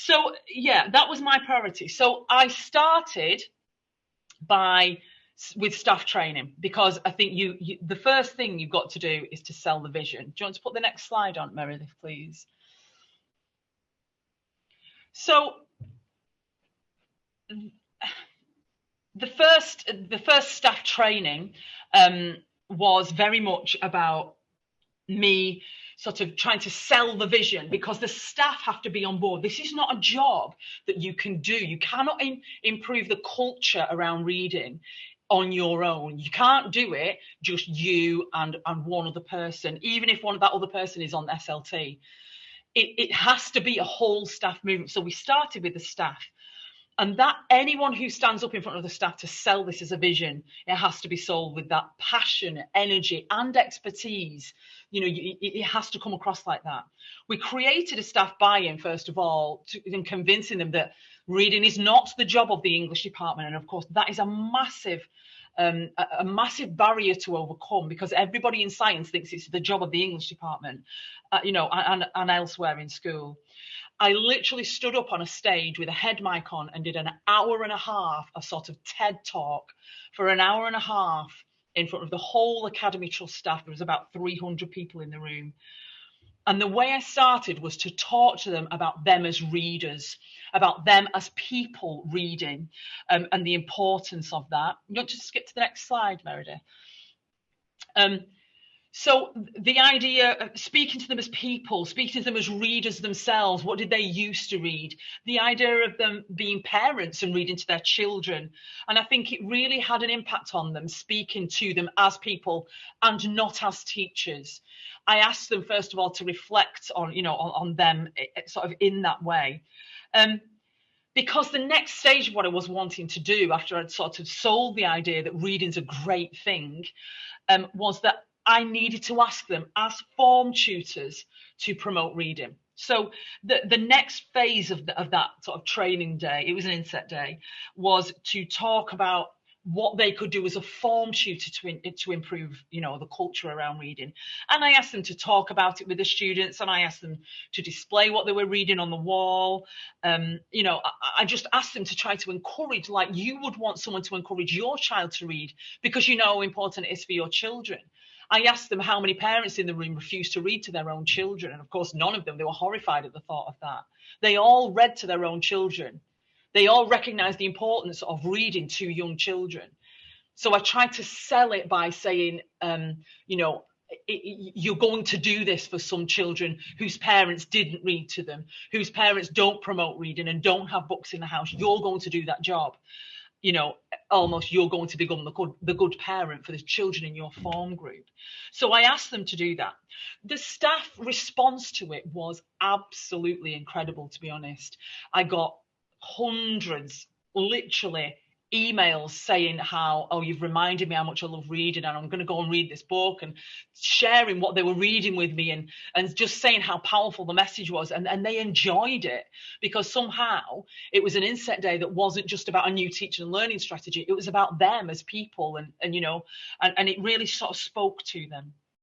So yeah, that was my priority. So I started with staff training, because I think the first thing you've got to do is to sell the vision. Do you want to put the next slide on, Meredith, please? So the first staff training was very much about me sort of trying to sell the vision, because the staff have to be on board. This is not a job that you can do. You cannot improve the culture around reading on your own. You can't do it just you and one other person, even if that other person is on SLT. It has to be a whole staff movement. So we started with the staff, and that anyone who stands up in front of the staff to sell this as a vision, it has to be sold with that passion, energy, and expertise. It has to come across like that. We created a staff buy-in, first of all, in convincing them that reading is not the job of the English department. And of course, that is a massive barrier to overcome, because everybody in science thinks it's the job of the English department, and elsewhere in school. I literally stood up on a stage with a head mic on and did an hour and a half, a sort of TED talk for an hour and a half in front of the whole Academy Trust staff. There was about 300 people in the room. And the way I started was to talk to them about them as readers, about them as people reading, and the importance of that. You want to skip to the next slide, Meredith? So the idea of speaking to them as people, speaking to them as readers themselves, what did they used to read? The idea of them being parents and reading to their children. And I think it really had an impact on them, speaking to them as people and not as teachers. I asked them, first of all, to reflect on them sort of in that way. Because the next stage of what I was wanting to do, after I'd sort of sold the idea that reading's a great thing, was that I needed to ask them as form tutors to promote reading. So the next phase of that sort of training day, it was an inset day, was to talk about what they could do as a form tutor to improve, the culture around reading. And I asked them to talk about it with the students, and I asked them to display what they were reading on the wall. I just asked them to try to encourage, like you would want someone to encourage your child to read, because you know how important it is for your children. I asked them how many parents in the room refused to read to their own children. And of course, none of them. They were horrified at the thought of that. They all read to their own children. They all recognized the importance of reading to young children. So I tried to sell it by saying, you're going to do this for some children whose parents didn't read to them, whose parents don't promote reading and don't have books in the house. You're going to do that job. Almost you're going to become the good parent for the children in your form group. So I asked them to do that. The staff response to it was absolutely incredible, to be honest. I got hundreds, literally, emails saying how, oh, you've reminded me how much I love reading, and I'm going to go and read this book, and sharing what they were reading with me, and just saying how powerful the message was. And they enjoyed it, because somehow it was an inset day that wasn't just about a new teaching and learning strategy. It was about them as people, and it really sort of spoke to them.